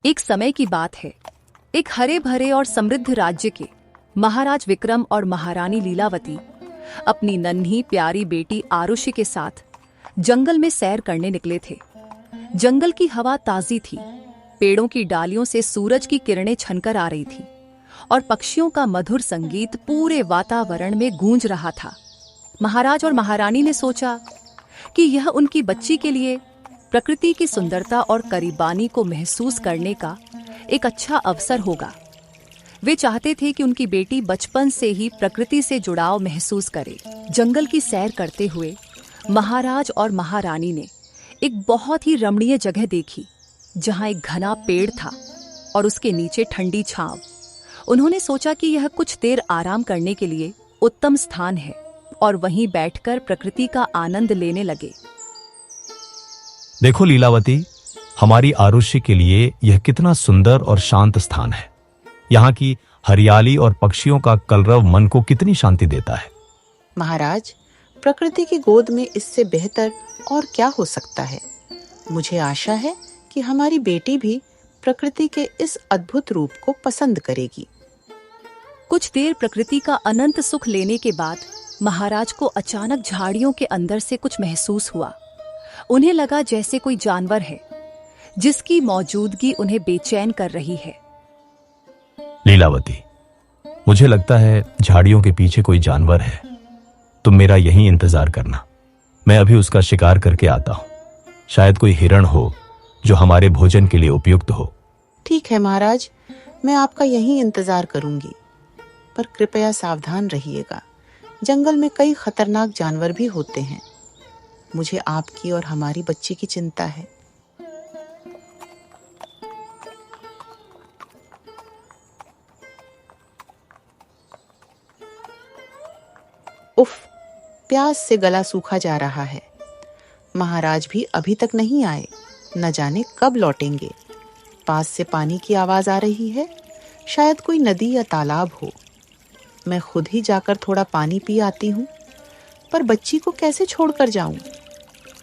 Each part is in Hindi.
एक समय की बात है। एक हरे भरे और समृद्ध राज्य के महाराज विक्रम और महारानी लीलावती अपनी नन्ही प्यारी बेटी आरुषि के साथ जंगल में सैर करने निकले थे। जंगल की हवा ताजी थी, पेड़ों की डालियों से सूरज की किरणें छनकर आ रही थी और पक्षियों का मधुर संगीत पूरे वातावरण में गूंज रहा था। महाराज और महारानी ने सोचा कि यह उनकी बच्ची के लिए प्रकृति की सुंदरता और करीबानी को महसूस करने का एक अच्छा अवसर होगा। वे चाहते थे कि उनकी बेटी बचपन से ही प्रकृति से जुड़ाव महसूस करे। जंगल की सैर करते हुए महाराज और महारानी ने एक बहुत ही रमणीय जगह देखी, जहां एक घना पेड़ था और उसके नीचे ठंडी छांव। उन्होंने सोचा कि यह कुछ देर आराम करने के लिए उत्तम स्थान है और वहीं बैठकर प्रकृति का आनंद लेने लगे। देखो लीलावती, हमारी आरुषि के लिए यह कितना सुंदर और शांत स्थान है। यहाँ की हरियाली और पक्षियों का कलरव मन को कितनी शांति देता है। महाराज, प्रकृति की गोद में इससे बेहतर और क्या हो सकता है। मुझे आशा है कि हमारी बेटी भी प्रकृति के इस अद्भुत रूप को पसंद करेगी। कुछ देर प्रकृति का अनंत सुख लेने के बाद महाराज को अचानक झाड़ियों के अंदर से कुछ महसूस हुआ। उन्हें लगा जैसे कोई जानवर है जिसकी मौजूदगी उन्हें बेचैन कर रही है। लीलावती, मुझे लगता है झाड़ियों के पीछे कोई जानवर है। तुम मेरा यहीं इंतजार करना, मैं अभी उसका शिकार करके आता हूं। शायद कोई हिरण हो जो हमारे भोजन के लिए उपयुक्त हो। ठीक है महाराज, मैं आपका यहीं इंतजार करूंगी, पर कृपया सावधान रहिएगा। जंगल में कई खतरनाक जानवर भी होते हैं। मुझे आपकी और हमारी बच्ची की चिंता है। उफ, प्यास से गला सूखा जा रहा है। महाराज भी अभी तक नहीं आए, न जाने कब लौटेंगे। पास से पानी की आवाज आ रही है, शायद कोई नदी या तालाब हो। मैं खुद ही जाकर थोड़ा पानी पी आती हूँ, पर बच्ची को कैसे छोड़कर जाऊं?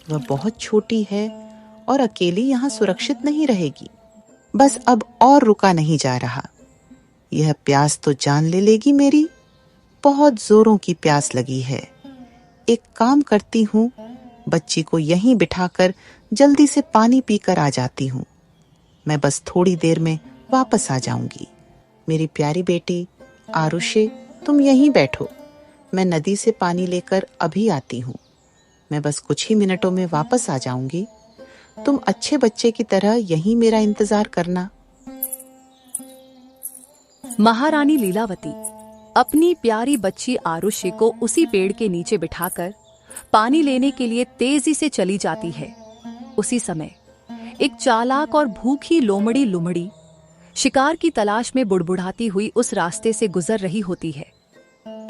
वह बहुत छोटी है और अकेली यहाँ सुरक्षित नहीं रहेगी। बस अब और रुका नहीं जा रहा। यह प्यास तो जान ले लेगी मेरी। बहुत जोरों की प्यास लगी है। एक काम करती हूँ, बच्ची को यहीं बिठाकर जल्दी से पानी पीकर आ जाती हूँ। मैं बस थोड़ी देर में वापस आ जाऊंगी। मेरी प्यारी बेटी आरुषि, तुम यहीं बैठो। मैं नदी से पानी लेकर अभी आती हूँ। मैं बस कुछ ही मिनटों में वापस आ जाऊंगी। तुम अच्छे बच्चे की तरह यहीं मेरा इंतजार करना। महारानी लीलावती अपनी प्यारी बच्ची आरुषि को उसी पेड़ के नीचे बिठाकर पानी लेने के लिए तेजी से चली जाती है। उसी समय एक चालाक और भूखी लोमड़ी लुमड़ी शिकार की तलाश में बुड़बुड़ाती हुई उस रास्ते से गुजर रही होती है।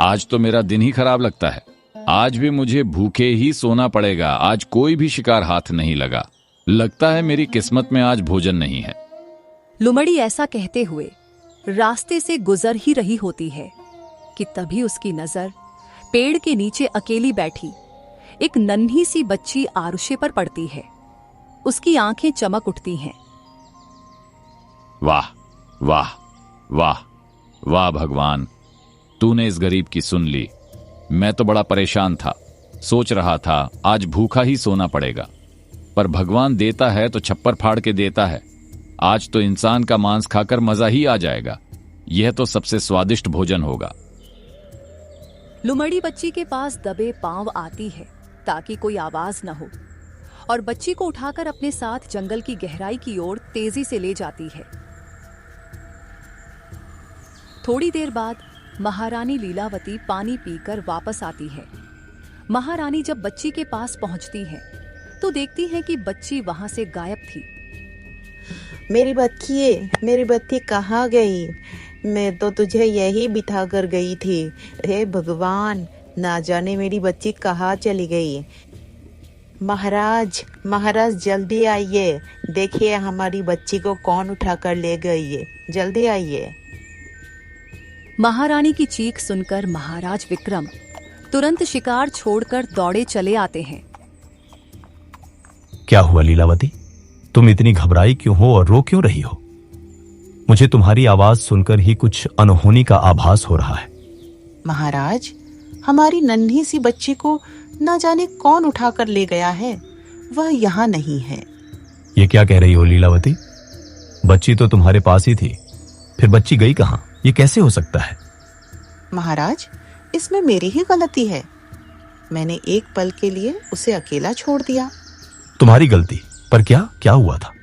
आज तो मेरा दिन ही खराब लगता है। आज भी मुझे भूखे ही सोना पड़ेगा। आज कोई भी शिकार हाथ नहीं लगा। लगता है मेरी किस्मत में आज भोजन नहीं है। लुमड़ी ऐसा कहते हुए रास्ते से गुजर ही रही होती है कि तभी उसकी नजर पेड़ के नीचे अकेली बैठी एक नन्ही सी बच्ची आरुषि पर पड़ती है। उसकी आंखें चमक उठती हैं। वाह वाह वाह वाह भगवान, तूने इस गरीब की सुन ली। मैं तो बड़ा परेशान था, सोच रहा था आज भूखा ही सोना पड़ेगा, पर भगवान देता है तो छप्पर फाड़ के देता है। आज तो इंसान का मांस खाकर मजा ही आ जाएगा। यह तो सबसे स्वादिष्ट भोजन होगा। लुमड़ी बच्ची के पास दबे पांव आती है ताकि कोई आवाज न हो और बच्ची को उठाकर अपने साथ जंगल की गहराई की ओर तेजी से ले जाती है। थोड़ी देर बाद महारानी लीलावती पानी पीकर वापस आती है। महारानी जब बच्ची के पास पहुंचती है तो देखती है कि बच्ची वहां से गायब थी। मेरी बच्ची कहाँ गई? मैं तो तुझे यही बिठा कर गई थी। हे भगवान, ना जाने मेरी बच्ची कहाँ चली गई। महाराज जल्दी आइए। देखिए हमारी बच्ची को कौन उठा कर ले गई है। जल्दी आइए। महारानी की चीख सुनकर महाराज विक्रम तुरंत शिकार छोड़कर दौड़े चले आते हैं। क्या हुआ लीलावती? तुम इतनी घबराई क्यों हो और रो क्यों रही हो? मुझे तुम्हारी आवाज सुनकर ही कुछ अनहोनी का आभास हो रहा है। महाराज, हमारी नन्ही सी बच्ची को न जाने कौन उठाकर ले गया है, वह यहाँ नहीं है। ये क्या कह रही हो लीलावती? बच्ची तो तुम्हारे पास ही थी, फिर बच्ची गई कहाँ? ये कैसे हो सकता है? महाराज, इसमें मेरी ही गलती है। मैंने एक पल के लिए उसे अकेला छोड़ दिया। तुम्हारी गलती? पर क्या क्या हुआ था?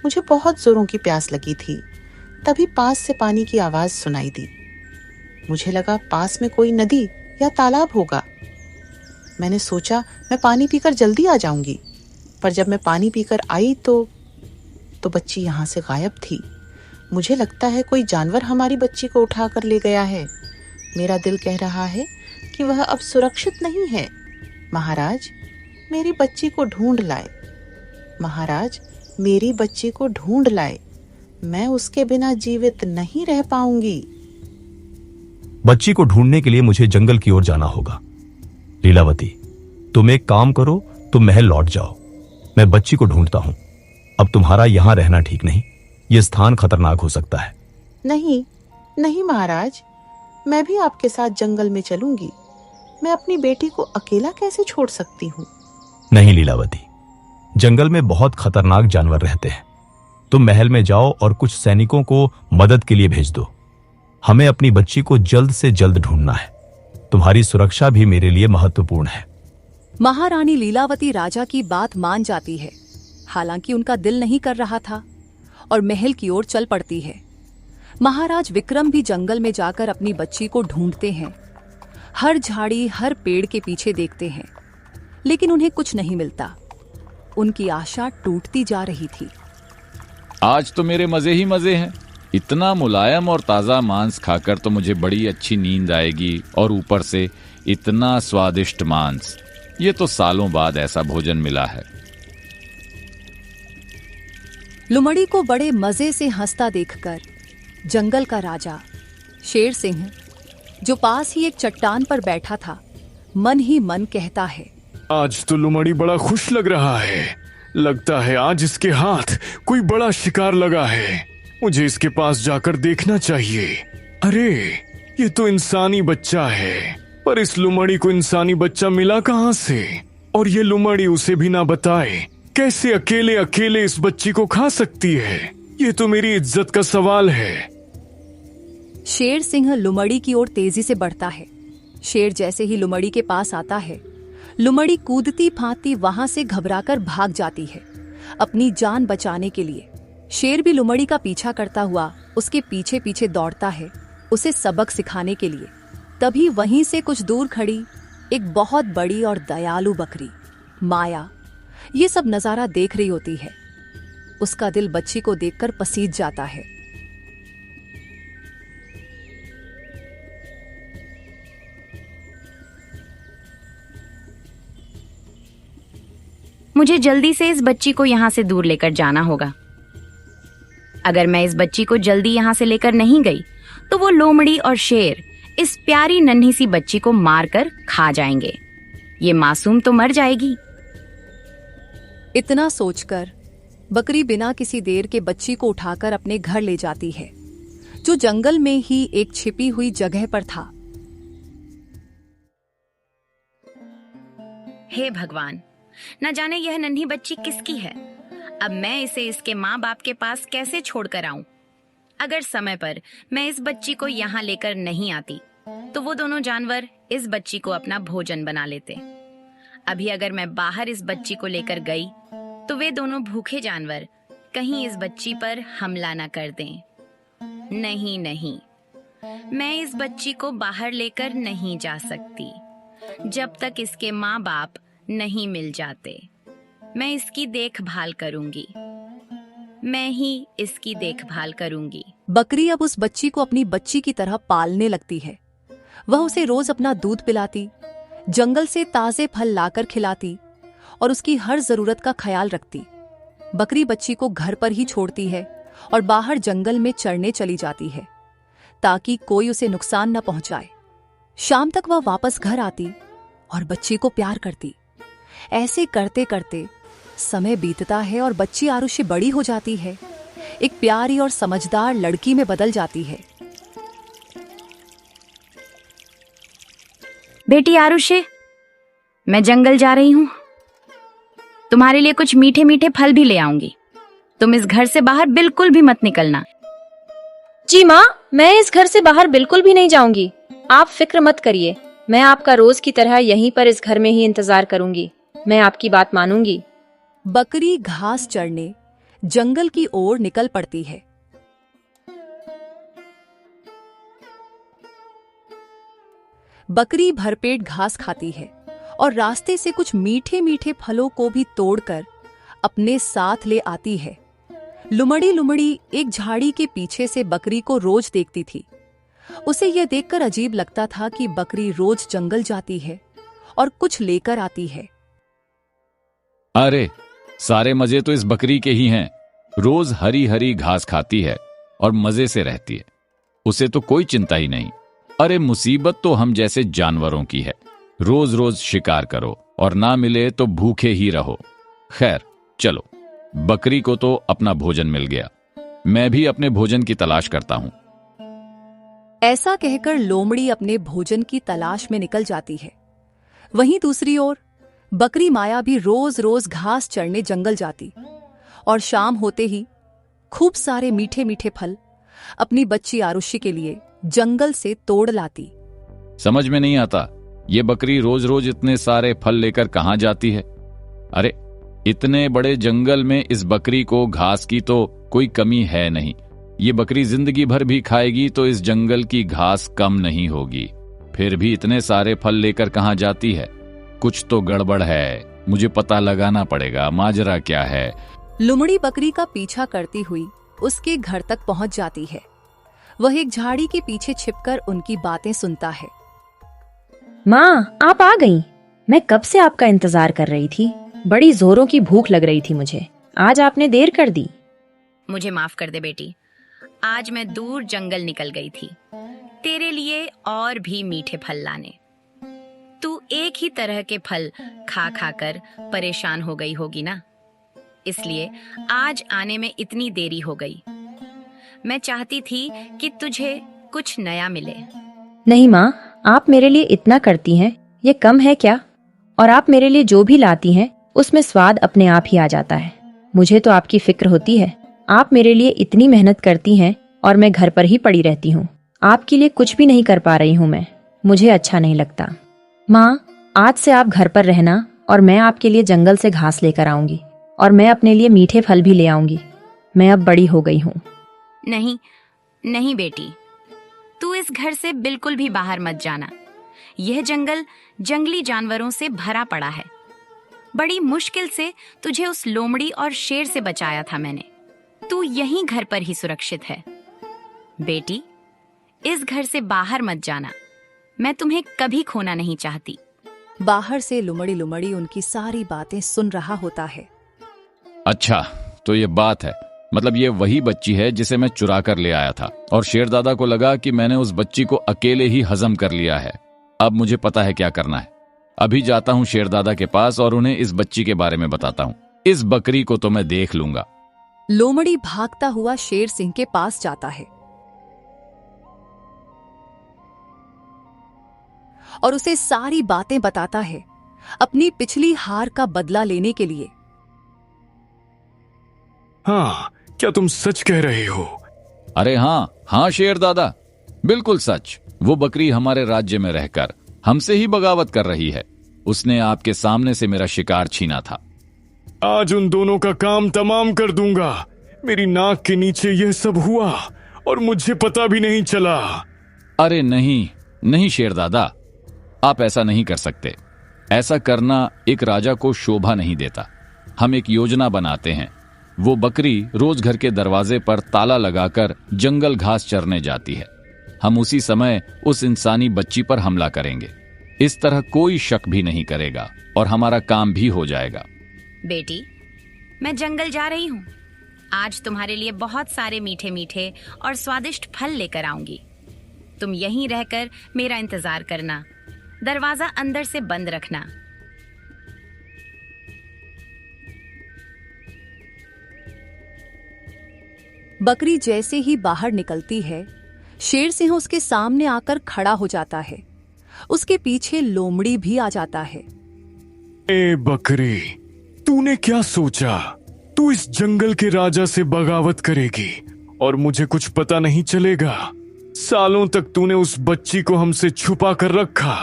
मुझे बहुत जोरों की प्यास लगी थी, तभी पास से पानी की आवाज सुनाई दी। मुझे लगा पास में कोई नदी या तालाब होगा। मैंने सोचा मैं पानी पीकर जल्दी आ जाऊंगी, पर जब मैं पानी पीकर आई तो बच्ची यहाँ से गायब थी। मुझे लगता है कोई जानवर हमारी बच्ची को उठाकर ले गया है। मेरा दिल कह रहा है कि वह अब सुरक्षित नहीं है। महाराज, मेरी बच्ची को ढूंढ लाए। महाराज, मेरी बच्ची को ढूंढ लाए। मैं उसके बिना जीवित नहीं रह पाऊंगी। बच्ची को ढूंढने के लिए मुझे जंगल की ओर जाना होगा। लीलावती, तुम एक काम करो, तुम महल लौट जाओ। मैं बच्ची को ढूंढता हूं। अब तुम्हारा यहां रहना ठीक नहीं। यह स्थान खतरनाक हो सकता है। नहीं नहीं महाराज, मैं भी आपके साथ जंगल में चलूंगी। मैं अपनी बेटी को अकेला कैसे छोड़ सकती हूँ? नहीं लीलावती, जंगल में बहुत खतरनाक जानवर रहते हैं। तुम महल में जाओ और कुछ सैनिकों को मदद के लिए भेज दो। हमें अपनी बच्ची को जल्द से जल्द ढूंढना है। तुम्हारी सुरक्षा भी मेरे लिए महत्वपूर्ण है। महारानी लीलावती राजा की बात मान जाती है, हालांकि उनका दिल नहीं कर रहा था, और महल की ओर चल पड़ती है। महाराज विक्रम भी जंगल में जाकर अपनी बच्ची को ढूंढते हैं। हर झाड़ी, हर पेड़ के पीछे देखते हैं, लेकिन उन्हें कुछ नहीं मिलता। उनकी आशा टूटती जा रही थी। आज तो मेरे मजे ही मजे हैं। इतना मुलायम और ताजा मांस खाकर तो मुझे बड़ी अच्छी नींद आएगी, और ऊपर से इतना स्वादिष्ट मांस। ये तो सालों बाद ऐसा भोजन मिला है। लुमड़ी को बड़े मजे से हंसता देखकर जंगल का राजा शेर सिंह, जो पास ही एक चट्टान पर बैठा था, मन ही मन कहता है, आज तो लुमड़ी बड़ा खुश लग रहा है। लगता है आज इसके हाथ कोई बड़ा शिकार लगा है। मुझे इसके पास जाकर देखना चाहिए। अरे, ये तो इंसानी बच्चा है, पर इस लुमड़ी को इंसानी बच्चा मिला कहाँ से? और ये लुमड़ी उसे भी ना बताए, कैसे अकेले अकेले इस बच्ची को खा सकती है? ये तो मेरी इज्जत का सवाल है। शेर सिंह लुमड़ी की ओर तेजी से बढ़ता है। शेर जैसे ही लुमड़ी के पास आता है, लुमड़ी कूदती फांदती वहां से घबराकर भाग जाती है, अपनी जान बचाने के लिए। शेर भी लुमड़ी का पीछा करता हुआ उसके पीछे पीछे दौड़ता है, उसे सबक सिखाने के लिए। तभी वहीं से कुछ दूर खड़ी एक बहुत बड़ी और दयालु बकरी माया ये सब नजारा देख रही होती है। उसका दिल बच्ची को देखकर पसीज जाता है। मुझे जल्दी से इस बच्ची को यहाँ से दूर लेकर जाना होगा। अगर मैं इस बच्ची को जल्दी यहाँ से लेकर नहीं गई तो वो लोमड़ी और शेर इस प्यारी नन्ही सी बच्ची को मारकर खा जाएंगे। ये मासूम तो मर जाएगी। इतना सोचकर बकरी बिना किसी देर के बच्ची को उठाकर अपने घर ले जाती है, जो जंगल में ही एक छिपी हुई जगह पर था। हे भगवान, न जाने यह नन्ही बच्ची किसकी है। अब मैं इसे इसके माँ बाप के पास कैसे छोड़कर आऊं? अगर समय पर मैं इस बच्ची को यहाँ लेकर नहीं आती तो वो दोनों जानवर इस बच्ची को अपना भोजन बना लेते। अभी अगर मैं बाहर इस बच्ची को लेकर गई तो वे दोनों भूखे जानवर कहीं इस बच्ची पर हमला न कर दें। नहीं नहीं, मैं इस बच्ची को बाहर लेकर नहीं जा सकती जब तक इसके माँ बाप नहीं मिल जाते। मैं इसकी देखभाल करूंगी, मैं ही इसकी देखभाल करूंगी। बकरी अब उस बच्ची को अपनी बच्ची की तरह पालने लगती है। वह उसे रोज अपना दूध पिलाती, जंगल से ताजे फल लाकर खिलाती और उसकी हर जरूरत का ख्याल रखती। बकरी बच्ची को घर पर ही छोड़ती है और बाहर जंगल में चरने चली जाती है ताकि कोई उसे नुकसान न पहुंचाए। शाम तक वह वापस घर आती और बच्ची को प्यार करती। ऐसे करते करते समय बीतता है और बच्ची आरुषि बड़ी हो जाती है। एक प्यारी और समझदार लड़की में बदल जाती है। बेटी आरुषि, मैं जंगल जा रही हूँ। तुम्हारे लिए कुछ मीठे मीठे फल भी ले आऊंगी। तुम इस घर से बाहर बिल्कुल भी मत निकलना। जी माँ, मैं इस घर से बाहर बिल्कुल भी नहीं जाऊंगी। आप फिक्र मत करिए, मैं आपका रोज की तरह यहीं पर इस घर में ही इंतजार करूंगी। मैं आपकी बात मानूंगी। बकरी घास चरने जंगल की ओर निकल पड़ती है। बकरी भरपेट घास खाती है और रास्ते से कुछ मीठे मीठे फलों को भी तोड़कर अपने साथ ले आती है। लुमड़ी लुमड़ी एक झाड़ी के पीछे से बकरी को रोज देखती थी। उसे यह देखकर अजीब लगता था कि बकरी रोज जंगल जाती है और कुछ लेकर आती है। अरे, सारे मजे तो इस बकरी के ही हैं। रोज हरी हरी घास खाती है और मजे से रहती है। उसे तो कोई चिंता ही नहीं। अरे, मुसीबत तो हम जैसे जानवरों की है। रोज रोज शिकार करो और ना मिले तो भूखे ही रहो। खैर चलो, बकरी को तो अपना भोजन मिल गया। मैं भी अपने भोजन की तलाश करता हूं। ऐसा कहकर लोमड़ी अपने भोजन की तलाश में निकल जाती है। वहीं दूसरी ओर बकरी माया भी रोज रोज घास चरने जंगल जाती और शाम होते ही खूब सारे मीठे मीठे फल अपनी बच्ची आरुषि के लिए जंगल से तोड़ लाती। समझ में नहीं आता, ये बकरी रोज रोज इतने सारे फल लेकर कहां जाती है। अरे, इतने बड़े जंगल में इस बकरी को घास की तो कोई कमी है नहीं। ये बकरी जिंदगी भर भी खाएगी तो इस जंगल की घास कम नहीं होगी। फिर भी इतने सारे फल लेकर कहां जाती है। कुछ तो गड़बड़ है, मुझे पता लगाना पड़ेगा माजरा क्या है। लुमड़ी बकरी का पीछा करती हुई उसके घर तक पहुंच जाती है। वह एक झाड़ी के पीछे छिपकर उनकी बातें सुनता है। माँ, आप आ गईं। मैं कब से आपका इंतजार कर रही थी। बड़ी जोरों की भूख लग रही थी मुझे। आज आपने देर कर दी। मुझे माफ कर दे बेटी, आज मैं दूर जंगल निकल गई थी तेरे लिए और भी मीठे फल लाने। तू एक ही तरह के फल खा खा कर परेशान हो गई होगी ना, इसलिए आज आने में इतनी देरी हो गई। मैं चाहती थी कि तुझे कुछ नया मिले। नहीं माँ, आप मेरे लिए इतना करती हैं, ये कम है क्या? और आप मेरे लिए जो भी लाती हैं उसमें स्वाद अपने आप ही आ जाता है। मुझे तो आपकी फिक्र होती है। आप मेरे लिए इतनी मेहनत करती हैं और मैं घर पर ही पड़ी रहती हूँ। आपके लिए कुछ भी नहीं कर पा रही हूँ मैं। मुझे अच्छा नहीं लगता। माँ, आज से आप घर पर रहना और मैं आपके लिए जंगल से घास लेकर आऊंगी और मैं अपने लिए मीठे फल भी ले आऊंगी। मैं अब बड़ी हो गई हूँ। नहीं नहीं बेटी, तू इस घर से बिल्कुल भी बाहर मत जाना। यह जंगल जंगली जानवरों से भरा पड़ा है। बड़ी मुश्किल से तुझे उस लोमड़ी और शेर से बचाया था मैंने। तू यहीं घर पर ही सुरक्षित है। बेटी, इस घर से बाहर मत जाना। मैं तुम्हें कभी खोना नहीं चाहती। बाहर से लुमड़ी लुमड़ी उनकी सारी बातें सुन रहा होता है। अच्छा, तो ये बात है। मतलब ये वही बच्ची है जिसे मैं चुरा कर ले आया था और शेरदादा को लगा कि मैंने उस बच्ची को अकेले ही हजम कर लिया है। अब मुझे पता है क्या करना है। अभी जाता हूँ शेरदादा के पास और उन्हें इस बच्ची के बारे में बताता हूँ। इस बकरी को तो मैं देख लूंगा। लोमड़ी भागता हुआ शेर सिंह के पास जाता है और उसे सारी बातें बताता है, अपनी पिछली हार का बदला लेने के लिए। हाँ, क्या तुम सच कह रहे हो? अरे हाँ शेरदादा, बिल्कुल सच। वो बकरी हमारे राज्य में रहकर हमसे ही बगावत कर रही है। उसने आपके सामने से मेरा शिकार छीना था। आज उन दोनों का काम तमाम कर दूंगा। मेरी नाक के नीचे यह सब हुआ और मुझे पता भी नहीं चला। अरे नहीं शेरदादा, आप ऐसा नहीं कर सकते। ऐसा करना एक राजा को शोभा नहीं देता। हम एक योजना बनाते हैं। वो बकरी रोज घर के दरवाजे पर ताला लगाकर जंगल घास चरने जाती है। हम उसी समय उस इंसानी बच्ची पर हमला करेंगे। इस तरह कोई शक भी नहीं करेगा और हमारा काम भी हो जाएगा। बेटी, मैं जंगल जा रही हूँ। आज तुम्हारे लिए बहुत सारे मीठे मीठे और स्वादिष्ट फल लेकर आऊंगी। तुम यहीं रहकर मेरा इंतजार करना। दरवाजा अंदर से बंद रखना। बकरी जैसे ही बाहर निकलती है, शेर सिंह उसके सामने आकर खड़ा हो जाता है। उसके पीछे लोमड़ी भी आ जाता है। ए बकरी, तूने क्या सोचा? तू इस जंगल के राजा से बगावत करेगी और मुझे कुछ पता नहीं चलेगा? सालों तक तूने उस बच्ची को हमसे छुपा कर रखा।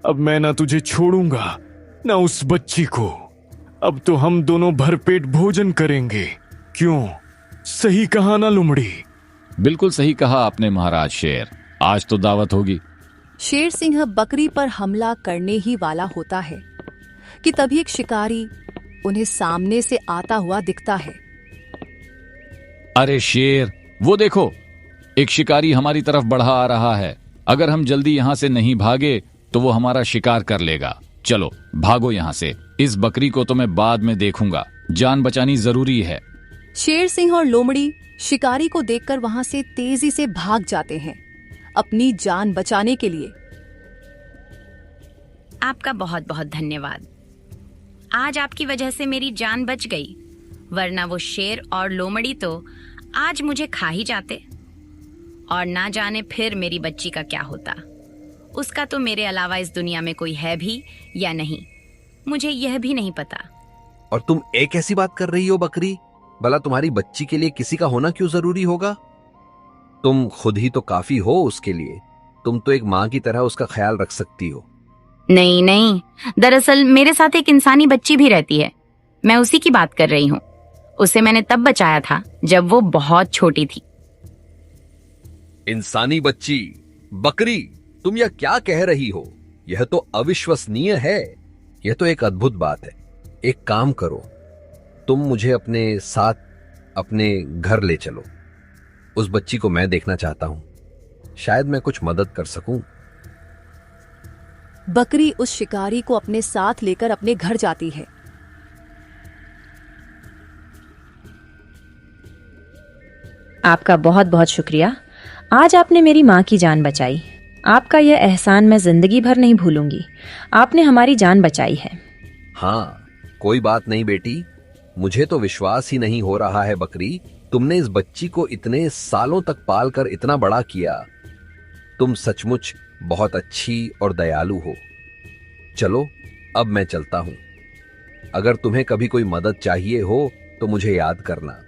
अब मैं ना तुझे छोड़ूंगा ना उस बच्ची को। अब तो हम दोनों भरपेट भोजन करेंगे। क्यों, सही कहा ना लोमड़ी? बिल्कुल सही कहा आपने महाराज शेर, आज तो दावत होगी। शेर सिंह बकरी पर हमला करने ही वाला होता है कि तभी एक शिकारी उन्हें सामने से आता हुआ दिखता है। अरे शेर, वो देखो, एक शिकारी हमारी तरफ बढ़ा आ रहा है। अगर हम जल्दी यहाँ से नहीं भागे तो वो हमारा शिकार कर लेगा। चलो भागो यहाँ से। इस बकरी को तो मैं बाद में देखूंगा, जान बचानी जरूरी है। शेर सिंह और लोमड़ी शिकारी को देखकर वहां से तेजी से भाग जाते हैं, अपनी जान बचाने के लिए। आपका बहुत बहुत धन्यवाद। आज आपकी वजह से मेरी जान बच गई, वरना वो शेर और लोमड़ी तो आज मुझे खा ही जाते। और ना जाने फिर मेरी बच्ची का क्या होता। उसका तो मेरे अलावा इस दुनिया में कोई है भी या नहीं, मुझे यह भी नहीं पता। और तुम एक ऐसी बात कर रही हो बकरी? भला तुम्हारी बच्ची के लिए किसी का होना क्यों जरूरी होगा? तुम खुद ही तो काफी हो उसके लिए। तुम तो एक माँ की तरह उसका ख्याल रख सकती हो। नहीं नहीं, दरअसल मेरे साथ एक इंसानी बच्ची भी रहती है। मैं उसी की बात कर रही हूँ। उसे मैंने तब बचाया था जब वो बहुत छोटी थी। इंसानी बच्ची? बकरी, तुम यह क्या कह रही हो? यह तो अविश्वसनीय है। यह तो एक अद्भुत बात है। एक काम करो, तुम मुझे अपने साथ अपने घर ले चलो। उस बच्ची को मैं देखना चाहता हूं। शायद मैं कुछ मदद कर सकूं। बकरी उस शिकारी को अपने साथ लेकर अपने घर जाती है। आपका बहुत बहुत शुक्रिया। आज आपने मेरी माँ की जान बचाई। आपका यह एहसान मैं जिंदगी भर नहीं भूलूंगी। आपने हमारी जान बचाई है। हाँ, कोई बात नहीं बेटी। मुझे तो विश्वास ही नहीं हो रहा है बकरी, तुमने इस बच्ची को इतने सालों तक पालकर इतना बड़ा किया। तुम सचमुच बहुत अच्छी और दयालु हो। चलो अब मैं चलता हूं। अगर तुम्हें कभी कोई मदद चाहिए हो तो मुझे याद करना।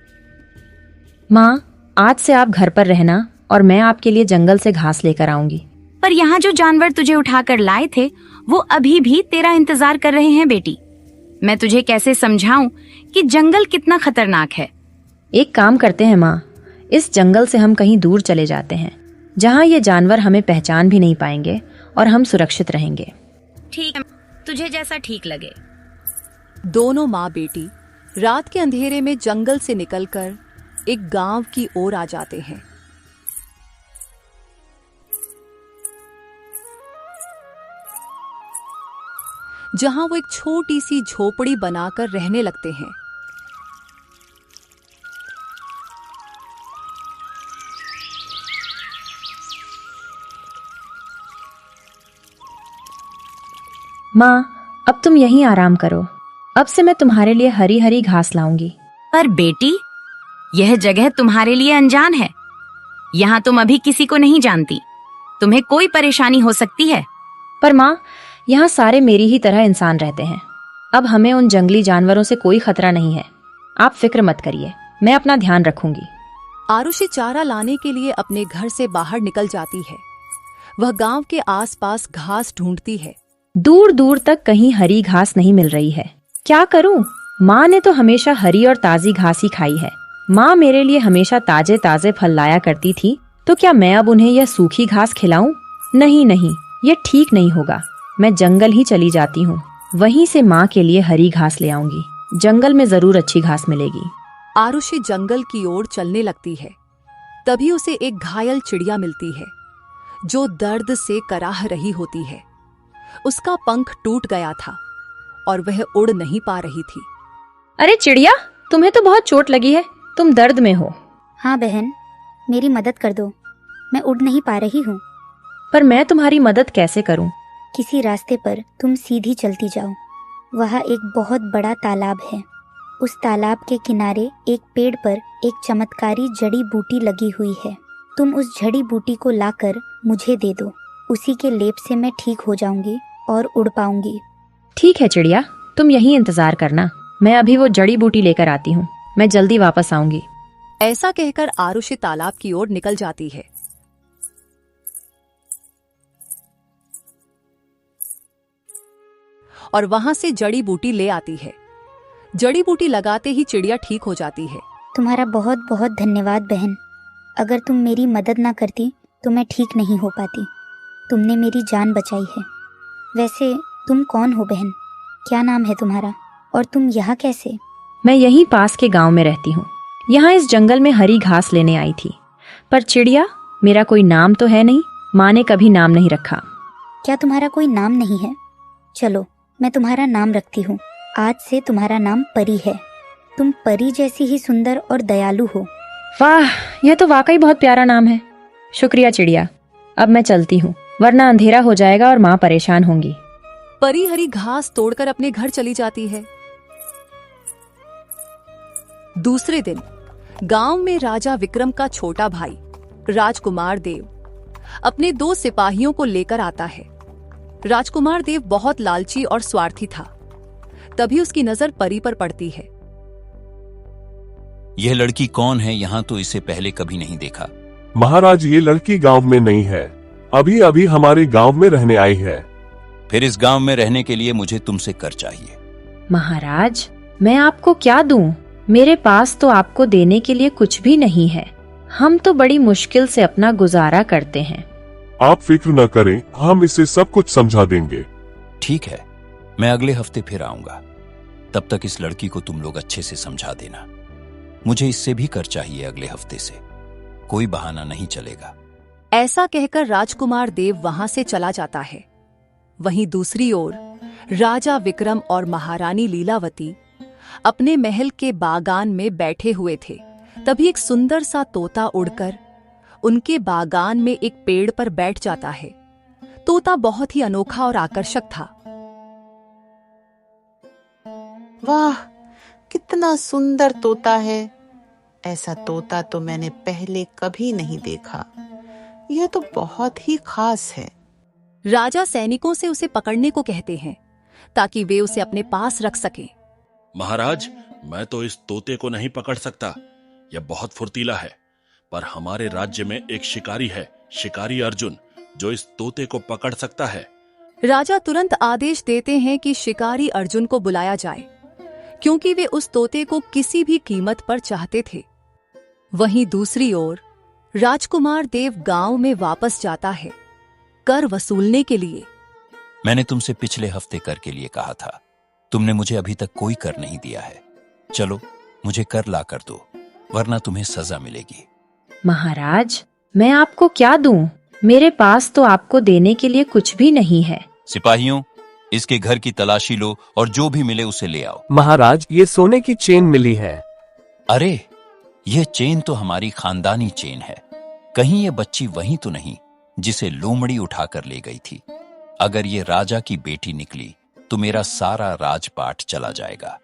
माँ, आज से आप घर पर रहना और मैं आपके लिए जंगल से घास लेकर आऊंगी। पर यहाँ जो जानवर तुझे उठाकर लाए थे वो अभी भी तेरा इंतजार कर रहे हैं बेटी। मैं तुझे कैसे समझाऊं कि जंगल कितना खतरनाक है। एक काम करते हैं माँ, इस जंगल से हम कहीं दूर चले जाते हैं जहाँ ये जानवर हमें पहचान भी नहीं पाएंगे और हम सुरक्षित रहेंगे। ठीक है, तुझे जैसा ठीक लगे। दोनों माँ बेटी रात के अंधेरे में जंगल से निकलकर एक गांव की ओर आ जाते हैं। जहां वो एक छोटी सी झोपड़ी बनाकर रहने लगते हैं। माँ, अब तुम यहीं आराम करो। अब से मैं तुम्हारे लिए हरी हरी घास लाऊंगी। पर बेटी, यह जगह तुम्हारे लिए अनजान है। यहाँ तुम अभी किसी को नहीं जानती। तुम्हें कोई परेशानी हो सकती है। पर माँ, यहाँ सारे मेरी ही तरह इंसान रहते हैं। अब हमें उन जंगली जानवरों से कोई खतरा नहीं है। आप फिक्र मत करिए, मैं अपना ध्यान रखूंगी। आरुषि चारा लाने के लिए अपने घर से बाहर निकल जाती है। वह गांव के आसपास घास ढूंढती है। दूर दूर तक कहीं हरी घास नहीं मिल रही है। क्या करूं? माँ ने तो हमेशा हरी और ताजी घास ही खाई है। माँ मेरे लिए हमेशा ताजे ताजे फल लाया करती थी, तो क्या मैं अब उन्हें यह सूखी घास खिलाऊं? नहीं नहीं, ये ठीक नहीं होगा। मैं जंगल ही चली जाती हूँ। वहीं से माँ के लिए हरी घास ले आऊंगी। जंगल में जरूर अच्छी घास मिलेगी। आरुषि जंगल की ओर चलने लगती है। तभी उसे एक घायल चिड़िया मिलती है जो दर्द से कराह रही होती है। उसका पंख टूट गया था और वह उड़ नहीं पा रही थी। अरे चिड़िया, तुम्हें तो बहुत चोट लगी है, तुम दर्द में हो। हाँ बहन, मेरी मदद कर दो, मैं उड़ नहीं पा रही हूँ। पर मैं तुम्हारी मदद कैसे करूँ? किसी रास्ते पर तुम सीधी चलती जाओ। वहाँ एक बहुत बड़ा तालाब है, उस तालाब के किनारे एक पेड़ पर एक चमत्कारी जड़ी बूटी लगी हुई है। तुम उस जड़ी बूटी को लाकर मुझे दे दो। उसी के लेप से मैं ठीक हो जाऊंगी और उड़ पाऊंगी। ठीक है चिड़िया, तुम यहीं इंतजार करना, मैं अभी वो जड़ी बूटी लेकर आती हूँ। मैं जल्दी वापस आऊंगी। ऐसा कहकर आरुषि तालाब की ओर निकल जाती है। और वहां से जड़ी बूटी ले आती है। जड़ी बूटी लगाते ही चिड़िया ठीक हो जाती है। तुम्हारा बहुत बहुत धन्यवाद बहन। अगर तुम मेरी मदद ना करती तो मैं ठीक नहीं हो पाती। तुमने मेरी जान बचाई है। वैसे तुम कौन हो बहन? क्या नाम है तुम्हारा और तुम यहाँ कैसे? मैं यहीं पास के गांव में रहती हूँ। यहाँ इस जंगल में हरी घास लेने आई थी। पर चिड़िया, मेरा कोई नाम तो है नहीं। माँ ने कभी नाम नहीं रखा। क्या तुम्हारा कोई नाम नहीं है? चलो मैं तुम्हारा नाम रखती हूँ। आज से तुम्हारा नाम परी है। तुम परी जैसी ही सुंदर और दयालु हो। वाह, यह तो वाकई बहुत प्यारा नाम है। शुक्रिया चिड़िया। अब मैं चलती हूँ, वरना अंधेरा हो जाएगा और माँ परेशान होंगी। परी हरी घास तोड़कर अपने घर चली जाती है। दूसरे दिन गांव में राजा विक्रम का छोटा भाई राजकुमार देव अपने 2 सिपाहियों को लेकर आता है। राजकुमार देव बहुत लालची और स्वार्थी था। तभी उसकी नजर परी पर पड़ती है। यह लड़की कौन है? यहाँ तो इसे पहले कभी नहीं देखा। महाराज, ये लड़की गांव में नहीं है, अभी अभी हमारे गांव में रहने आई है। फिर इस गांव में रहने के लिए मुझे तुमसे कर चाहिए। महाराज, मैं आपको क्या दूं? मेरे पास तो आपको देने के लिए कुछ भी नहीं है। हम तो बड़ी मुश्किल से अपना गुजारा करते हैं। आप फिक्र न करें, हम इसे सब कुछ समझा देंगे। ठीक है, मैं अगले हफ्ते फिर आऊंगा। तब तक इस लड़की को तुम लोग अच्छे से समझा देना। मुझे इससे भी कर चाहिए अगले हफ्ते से। कोई बहाना नहीं चलेगा। ऐसा कहकर राजकुमार देव वहां से चला जाता है। वहीं दूसरी ओर राजा विक्रम और महारानी लीलावती अपने महल के बागान में बैठे हुए थे। तभी एक सुंदर सा तोता उड़कर उनके बागान में एक पेड़ पर बैठ जाता है। तोता बहुत ही अनोखा और आकर्षक था। वाह, कितना सुंदर तोता है। ऐसा तोता तो मैंने पहले कभी नहीं देखा। यह तो बहुत ही खास है। राजा सैनिकों से उसे पकड़ने को कहते हैं ताकि वे उसे अपने पास रख सकें। महाराज, मैं तो इस तोते को नहीं पकड़ सकता। यह बहुत फुर्तीला है। पर हमारे राज्य में एक शिकारी है, शिकारी अर्जुन, जो इस तोते को पकड़ सकता है। राजा तुरंत आदेश देते हैं कि शिकारी अर्जुन को बुलाया जाए, क्योंकि वे उस तोते को किसी भी कीमत पर चाहते थे। वहीं दूसरी ओर राजकुमार देव गांव में वापस जाता है कर वसूलने के लिए। मैंने तुमसे पिछले हफ्ते कर के लिए कहा था। तुमने मुझे अभी तक कोई कर नहीं दिया है। चलो मुझे कर ला कर दो, वरना तुम्हें सजा मिलेगी। महाराज, मैं आपको क्या दूं? मेरे पास तो आपको देने के लिए कुछ भी नहीं है। सिपाहियों, इसके घर की तलाशी लो और जो भी मिले उसे ले आओ। महाराज, ये सोने की चेन मिली है। अरे, यह चेन तो हमारी खानदानी चेन है। कहीं ये बच्ची वही तो नहीं जिसे लोमड़ी उठाकर ले गई थी। अगर ये राजा की बेटी निकली तो मेरा सारा राजपाट चला जाएगा।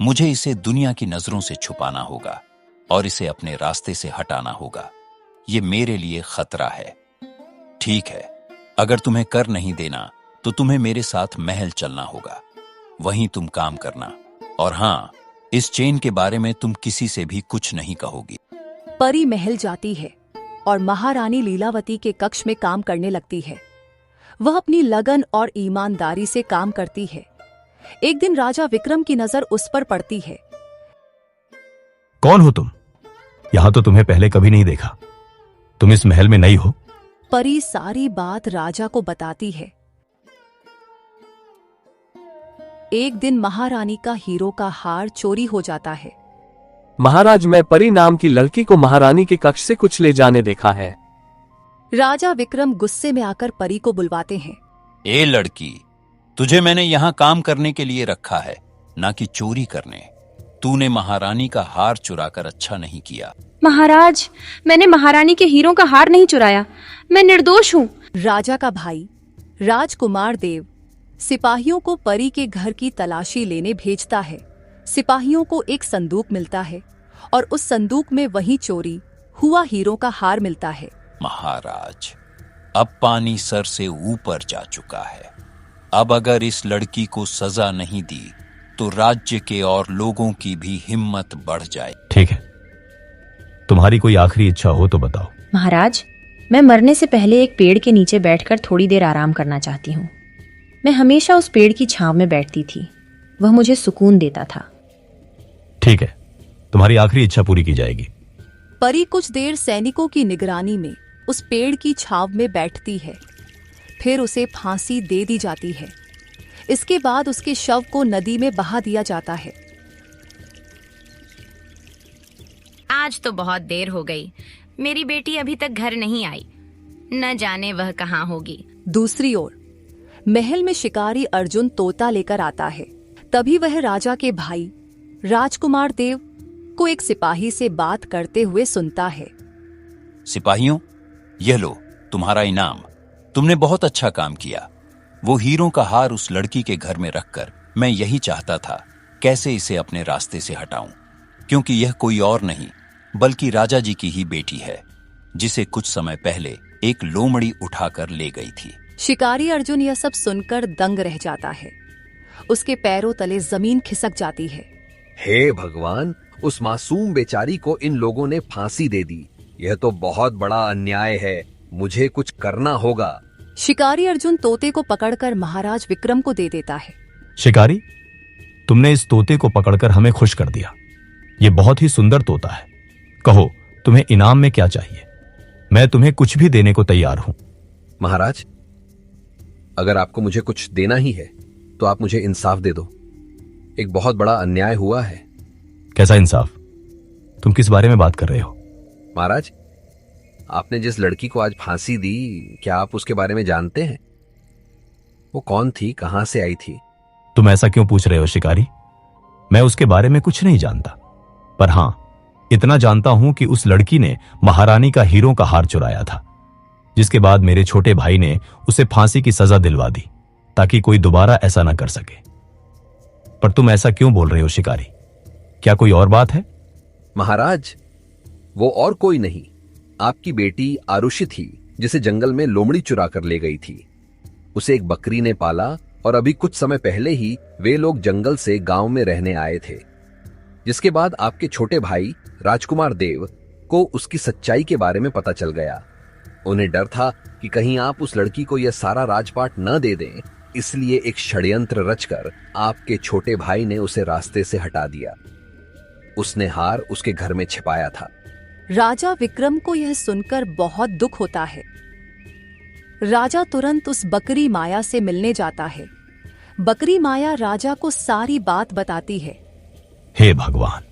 मुझे इसे दुनिया की नजरों से छुपाना होगा और इसे अपने रास्ते से हटाना होगा। ये मेरे लिए खतरा है। ठीक है, अगर तुम्हें कर नहीं देना तो तुम्हें मेरे साथ महल चलना होगा। वहीं तुम काम करना। और हाँ, इस चेन के बारे में तुम किसी से भी कुछ नहीं कहोगी। परी महल जाती है और महारानी लीलावती के कक्ष में काम करने लगती है। वह अपनी लगन और ईमानदारी से काम करती है। एक दिन राजा विक्रम की नजर उस पर पड़ती है। कौन हो तुम? यहां तो तुम्हें पहले कभी नहीं देखा। तुम इस महल में नई हो? परी सारी बात राजा को बताती है। एक दिन महारानी का हीरो का हार चोरी हो जाता है। महाराज, मैं परी नाम की लड़की को महारानी के कक्ष से कुछ ले जाने देखा है। राजा विक्रम गुस्से में आकर परी को बुलवाते हैं। ए लड़की, तुझे मैंने यहाँ काम करने के लिए रखा है, ना कि चोरी करने। तूने महारानी का हार चुराकर अच्छा नहीं किया। महाराज, मैंने महारानी के हीरों का हार नहीं चुराया। मैं निर्दोष हूँ। राजा का भाई राजकुमार देव सिपाहियों को परी के घर की तलाशी लेने भेजता है। सिपाहियों को एक संदूक मिलता है और उस संदूक में वही चोरी हुआ हीरों का हार मिलता है। महाराज, अब पानी सर से ऊपर जा चुका है। अब अगर इस लड़की को सजा नहीं दी तो राज्य के और लोगों की भी हिम्मत बढ़ जाए। ठीक है, तुम्हारी कोई आखिरी इच्छा हो तो बताओ। महाराज, मैं मरने से पहले एक पेड़ के नीचे बैठकर थोड़ी देर आराम करना चाहती हूँ। मैं हमेशा उस पेड़ की छांव में बैठती थी, वह मुझे सुकून देता था। ठीक है, तुम्हारी आखिरी इच्छा पूरी की जाएगी। परी कुछ देर सैनिकों की निगरानी में उस पेड़ की छांव में बैठती है, फिर उसे फांसी दे दी जाती है। इसके बाद उसके शव को नदी में बहा दिया जाता है। आज तो बहुत देर हो गई, मेरी बेटी अभी तक घर नहीं आई, न जाने वह कहाँ होगी। दूसरी ओर महल में शिकारी अर्जुन तोता लेकर आता है। तभी वह राजा के भाई राजकुमार देव को एक सिपाही से बात करते हुए सुनता है। सिपाहियों, यह लो तुम्हारा इनाम। तुमने बहुत अच्छा काम किया। वो हीरों का हार उस लड़की के घर में रखकर मैं यही चाहता था, कैसे इसे अपने रास्ते से हटाऊं, क्योंकि यह कोई और नहीं बल्कि राजा जी की ही बेटी है, जिसे कुछ समय पहले एक लोमड़ी उठाकर ले गई थी। शिकारी अर्जुन यह सब सुनकर दंग रह जाता है। उसके पैरों तले जमीन खिसक जाती है। हे भगवान, उस मासूम बेचारी को इन लोगों ने फांसी दे दी। यह तो बहुत बड़ा अन्याय है। मुझे कुछ करना होगा। शिकारी अर्जुन तोते को पकड़कर महाराज विक्रम को दे देता है। शिकारी, तुमने इस तोते को पकड़कर हमें खुश कर दिया। ये बहुत ही सुंदर तोता है। कहो, तुम्हें इनाम में क्या चाहिए? मैं तुम्हें कुछ भी देने को तैयार हूं। महाराज, अगर आपको मुझे कुछ देना ही है तो आप मुझे इंसाफ दे दो। एक बहुत बड़ा अन्याय हुआ है। कैसा इंसाफ? तुम किस बारे में बात कर रहे हो? महाराज, आपने जिस लड़की को आज फांसी दी, क्या आप उसके बारे में जानते हैं? वो कौन थी, कहां से आई थी? तुम ऐसा क्यों पूछ रहे हो शिकारी? मैं उसके बारे में कुछ नहीं जानता, पर हां, इतना जानता हूं कि उस लड़की ने महारानी का हीरों का हार चुराया था, जिसके बाद मेरे छोटे भाई ने उसे फांसी की सजा दिलवा दी ताकि कोई दोबारा ऐसा ना कर सके। पर तुम ऐसा क्यों बोल रहे हो शिकारी? क्या कोई और बात है? महाराज, वो और कोई नहीं, आपकी बेटी आरुषि थी, जिसे जंगल में लोमड़ी चुरा कर ले गई थी। उसे एक बकरी ने पाला और अभी कुछ समय पहले ही वे लोग जंगल से गांव में रहने आए थे, जिसके बाद आपके छोटे भाई राजकुमार देव को उसकी सच्चाई के बारे में पता चल गया। उन्हें डर था कि कहीं आप उस लड़की को यह सारा राजपाट न दे दें, इसलिए एक षड्यंत्र रचकर आपके छोटे भाई ने उसे रास्ते से हटा दिया। उसने हार उसके घर में छिपाया था। राजा विक्रम को यह सुनकर बहुत दुख होता है। राजा तुरंत उस बकरी माया से मिलने जाता है। बकरी माया राजा को सारी बात बताती है। हे भगवान,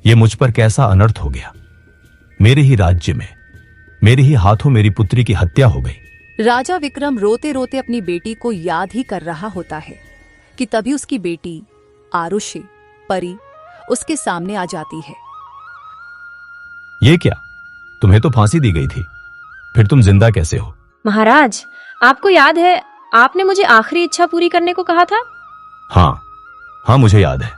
ये मुझ पर कैसा अनर्थ हो गया। मेरे ही राज्य में मेरे ही हाथों मेरी पुत्री की हत्या हो गई। राजा विक्रम रोते रोते अपनी बेटी को याद ही कर रहा होता है कि तभी उसकी बेटी आरुषि परी उसके सामने आ जाती है। ये क्या? तुम्हें तो फांसी दी गई थी, फिर तुम जिंदा कैसे हो? महाराज, आपको याद है आपने मुझे आखिरी इच्छा पूरी करने को कहा था? हाँ, मुझे याद है।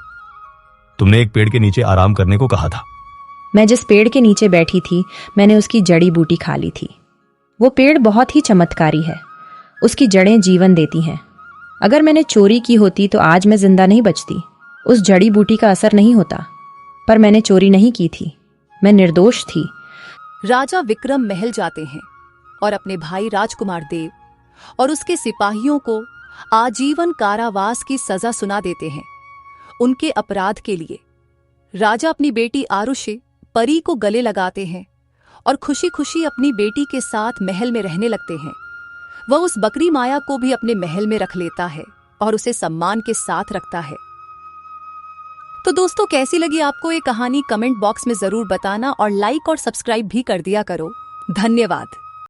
तुमने एक पेड़ के नीचे आराम करने को कहा था। मैं जिस पेड़ के नीचे बैठी थी, मैंने उसकी जड़ी बूटी खा ली थी। वो पेड़ बहुत ही चमत्कारी है। उसकी जड़ें जीवन देती हैं। अगर मैंने चोरी की होती तो आज मैं जिंदा नहीं बचती। उस जड़ी बूटी का असर नहीं होता। पर मैंने चोरी नहीं की थी, मैं निर्दोष थी। राजा विक्रम महल जाते हैं और अपने भाई राजकुमार देव और उसके सिपाहियों को आजीवन कारावास की सजा सुना देते हैं। उनके अपराध के लिए राजा अपनी बेटी आरुषि परी को गले लगाते हैं और खुशी खुशी अपनी बेटी के साथ महल में रहने लगते हैं। वह उस बकरी माया को भी अपने महल में रख लेता है और उसे सम्मान के साथ रखता है। तो दोस्तों, कैसी लगी आपको ये कहानी? कमेंट बॉक्स में जरूर बताना और लाइक और सब्सक्राइब भी कर दिया करो। धन्यवाद।